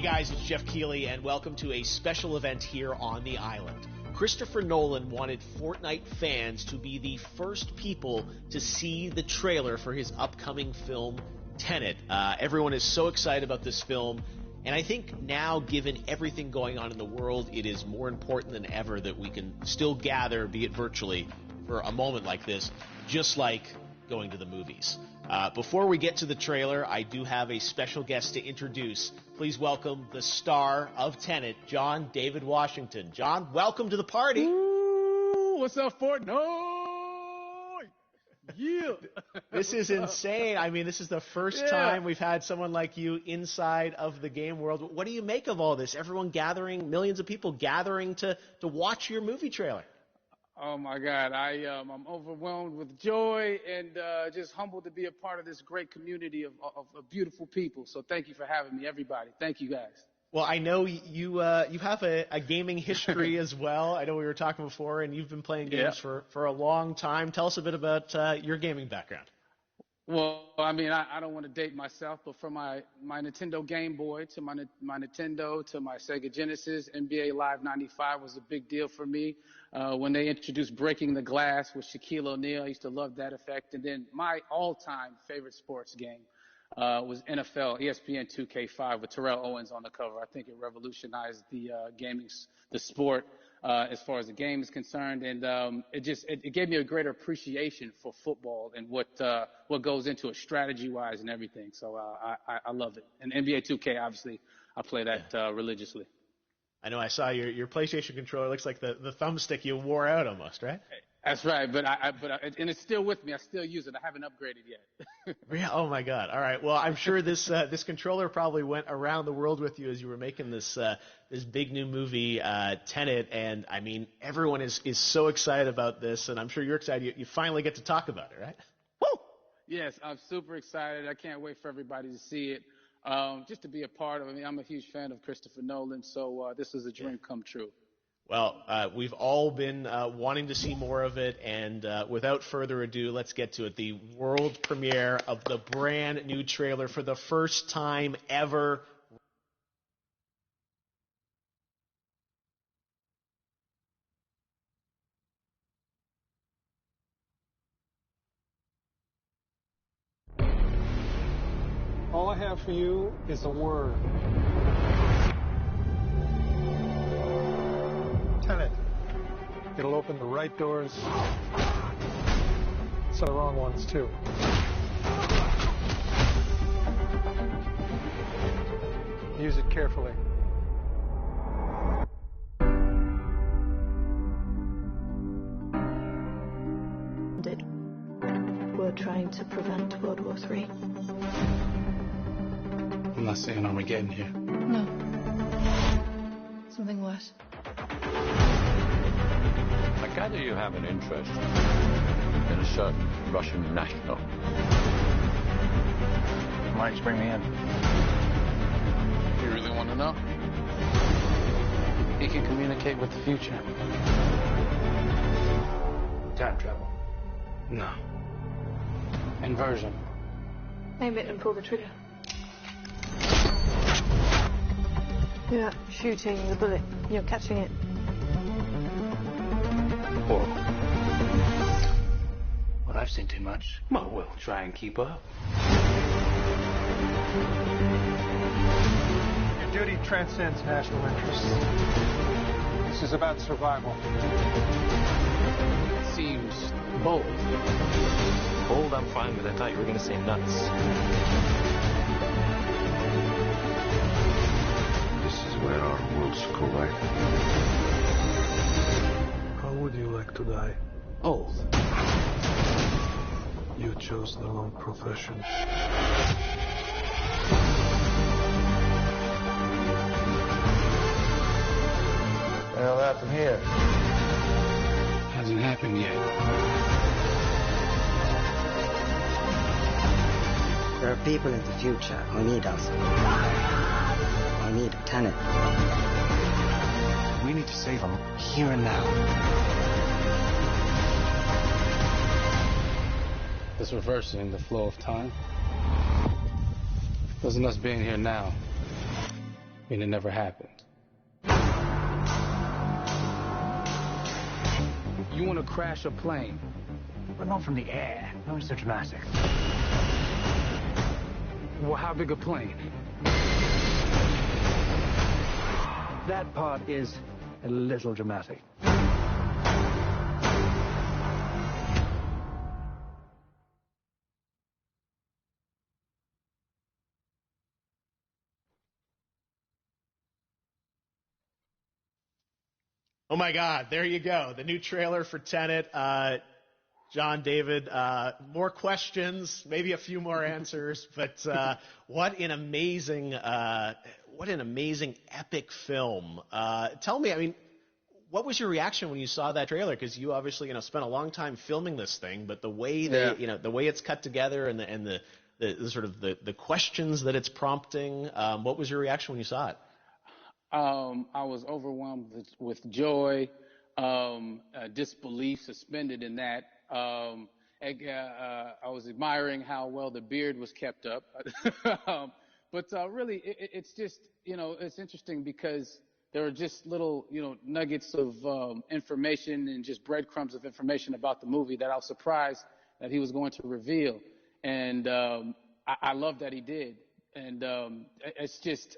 Hey guys, it's Jeff Keighley, and welcome to a special event here on the island. Christopher Nolan wanted Fortnite fans to be the first people to see the trailer for his upcoming film, Tenet. Everyone is so excited about this film, and I think now, given everything going on in the world, it is more important than ever that we can still gather, be it virtually, for a moment like this, just like going to the movies. Before we get to the trailer, I do have a special guest to introduce. Please welcome the star of Tenet, John David Washington. John, welcome to the party. Ooh, what's up, Fortnite? Yeah. This is insane. I mean, this is the first time we've had someone like you inside of the game world. What do you make of all this? Everyone gathering, millions of people gathering to watch your movie trailer. Oh, my God. I'm overwhelmed with joy and just humbled to be a part of this great community of beautiful people. So thank you for having me, everybody. Thank you, guys. Well, I know you have a gaming history as well. I know we were talking before, and you've been playing games for a long time. Tell us a bit about your gaming background. Well, I mean, I don't want to date myself, but from my Nintendo Game Boy to my Nintendo to my Sega Genesis, NBA Live 95 was a big deal for me. When they introduced Breaking the Glass with Shaquille O'Neal, I used to love that effect. And then my all-time favorite sports game was NFL ESPN 2K5 with Terrell Owens on the cover. I think it revolutionized the the sport as far as the game is concerned, and it gave me a greater appreciation for football and what goes into it strategy-wise and everything. So I love it. And NBA 2K, obviously, I play that religiously. I know I saw your PlayStation controller. Looks like the thumbstick you wore out almost, right? That's right, but and it's still with me. I still use it. I haven't upgraded yet. Yeah. Oh my God. All right. Well, I'm sure this controller probably went around the world with you as you were making this big new movie, Tenet. And I mean, everyone is so excited about this, and I'm sure you're excited. You finally get to talk about it, right? Woo! Yes, I'm super excited. I can't wait for everybody to see it. Just to be a part of it. I mean, I'm a huge fan of Christopher Nolan, so this is a dream come true. Well, we've all been wanting to see more of it, and without further ado, let's get to it. The world premiere of the brand new trailer for the first time ever. All I have for you is a word. Tenet. It'll open the right doors, so the wrong ones too. Use it carefully. We're trying to prevent World War III. I'm not saying Armageddon here. No. Something worse. I gather you have an interest in a certain Russian national. Why did you bring me in? You really want to know? He can communicate with the future. Time travel. No. Inversion. Aim it and pull the trigger. You're not shooting the bullet, you're catching it. Whoa. Well, I've seen too much. Well, we'll try and keep up. Your duty transcends national interests. This is about survival. It seems bold. Bold, I'm fine with. I thought you were going to say nuts. This is where our worlds collide. How would you like to die? Old. You chose the wrong profession. What the hell happened here? Hasn't happened yet. There are people in the future who need us. Who need Tenet. We need to save them here and now. This reversing the flow of time. Doesn't us being here now and it never happened. You want to crash a plane, But not from the air. That was so dramatic. well, how big a plane? That part is a little dramatic. Oh my God, there you go. The new trailer for Tenet. John, David, more questions, maybe a few more answers, but what an amazing epic film. Tell me, I mean, what was your reaction when you saw that trailer? Because you obviously, spent a long time filming this thing, but the way the way it's cut together and the sort of the questions that it's prompting, what was your reaction when you saw it? I was overwhelmed with joy, disbelief, suspended in that. I was admiring how well the beard was kept up. But really, it's just, it's interesting because there are just little, nuggets of information and just breadcrumbs of information about the movie that I was surprised that he was going to reveal. And I love that he did. And it's just,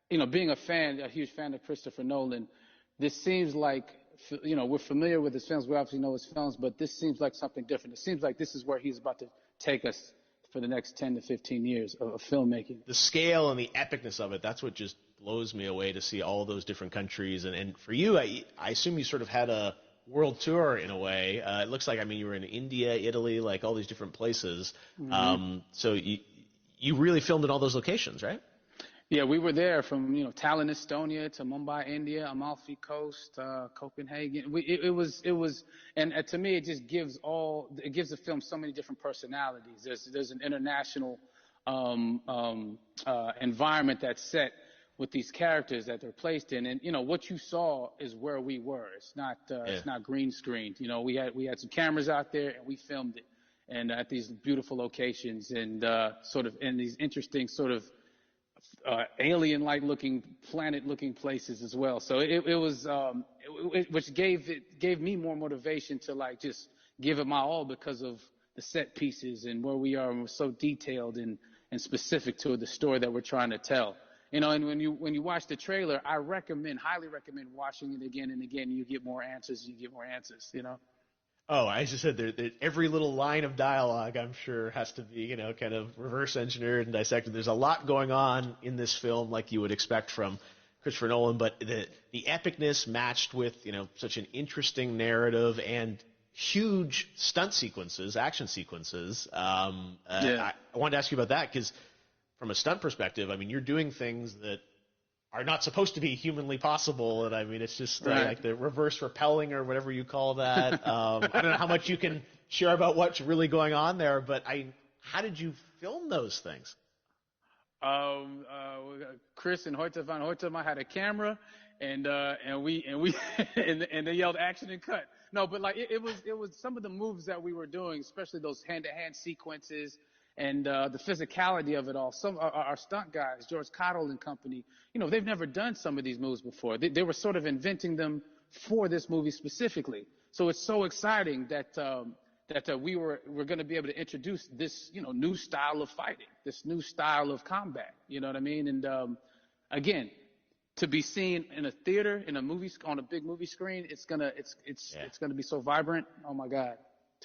being a huge fan of Christopher Nolan, this seems like, we're familiar with his films. We obviously know his films, but this seems like something different. It seems like this is where he's about to take us for the next 10 to 15 years of filmmaking. The scale and the epicness of it, that's what just blows me away to see all those different countries. And for you, I assume you sort of had a world tour in a way. It looks like, you were in India, Italy, like all these different places. Mm-hmm. So you really filmed in all those locations, right? Yeah, we were there from Tallinn, Estonia, to Mumbai, India, Amalfi Coast, Copenhagen. It was, and to me, it just gives the film so many different personalities. There's an international environment that's set with these characters that they're placed in, and what you saw is where we were. It's not green screened. We had some cameras out there and we filmed it, and at these beautiful locations and sort of in these interesting sort of alien-like looking, planet-looking places as well. So it was, which gave me more motivation to just give it my all because of the set pieces and where we are, and we're so detailed and specific to the story that we're trying to tell. And when you watch the trailer, I highly recommend watching it again and again. You get more answers. Oh, I just said every little line of dialogue, I'm sure, has to be, kind of reverse engineered and dissected. There's a lot going on in this film, like you would expect from Christopher Nolan, but the epicness matched with, such an interesting narrative and huge stunt sequences, action sequences. I wanted to ask you about that because from a stunt perspective, you're doing things that are not supposed to be humanly possible, and it's just like the reverse rappelling or whatever you call that. I don't know how much you can share about what's really going on there, but how did you film those things? Chris and Hoyte van Hoytema had a camera, and they yelled action and cut. No, but it was some of the moves that we were doing, especially those hand-to-hand sequences. And the physicality of it all. Some our stunt guys, George Cottle and company, they've never done some of these moves before. They were sort of inventing them for this movie specifically. So it's so exciting that we're going to be able to introduce this new style of fighting, this new style of combat. You know what I mean? And again, to be seen in a theater, in a movie, on a big movie screen, it's gonna be so vibrant. Oh my God.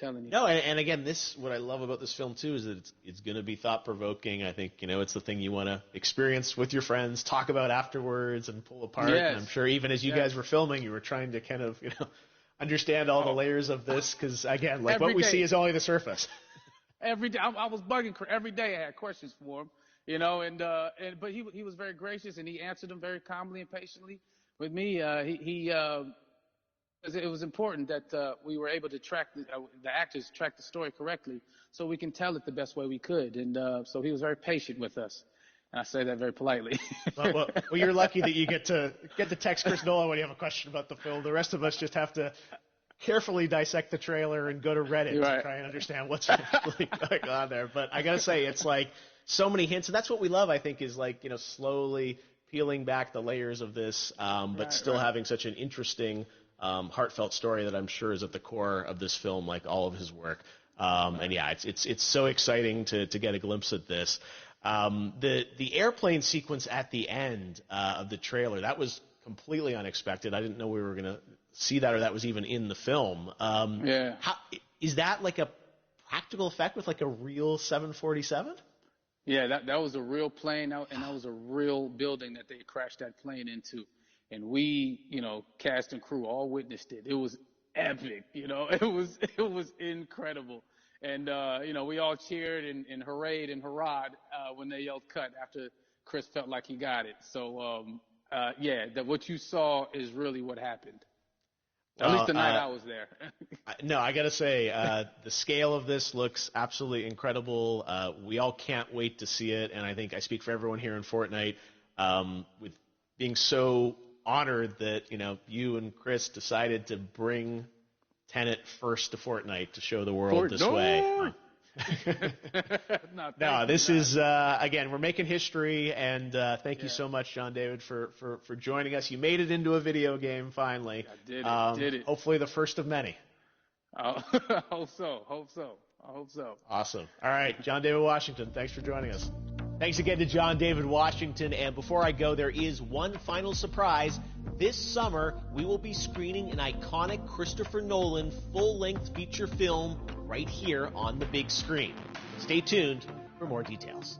No, and again, what I love about this film too is that it's going to be thought provoking. I think it's the thing you want to experience with your friends, talk about afterwards, and pull apart. Yes. And I'm sure even as you guys were filming, you were trying to kind of understand all the layers of this because again, what we see is only the surface. Every day, I was bugging every day. I had questions for him, but he was very gracious and he answered them very calmly and patiently with me. It was important that we were able to track the actors track the story correctly, so we can tell it the best way we could. And so he was very patient with us. And I say that very politely. well, you're lucky that you get to text Chris Nolan when you have a question about the film. The rest of us just have to carefully dissect the trailer and go to Reddit to try and understand what's really going on there. But I gotta say, it's like so many hints, and that's what we love. I think is slowly peeling back the layers of this, but still having such an interesting, heartfelt story that I'm sure is at the core of this film, like all of his work. And yeah, it's so exciting to get a glimpse at this. The airplane sequence at the end of the trailer, that was completely unexpected. I didn't know we were going to see that, or that was even in the film. Is that like a practical effect with like a real 747? Yeah, that was a real plane, and that was a real building that they crashed that plane into. And we, cast and crew all witnessed it. It was epic, it was incredible. And, we all cheered and hurrayed and hurrahed when they yelled cut after Chris felt like he got it. So, what you saw is really what happened. At least the night I was there. No, I got to say, the scale of this looks absolutely incredible. We all can't wait to see it, and I think I speak for everyone here in Fortnite with being so honored that, you and Chris decided to bring Tenet first to Fortnite to show the world this way. No, this is, again, we're making history, and thank you so much, John David, for joining us. You made it into a video game, finally. I did it. Hopefully the first of many. I hope so. Awesome. All right, John David Washington, thanks for joining us. Thanks again to John David Washington, and before I go, there is one final surprise. This summer, we will be screening an iconic Christopher Nolan full-length feature film right here on the big screen. Stay tuned for more details.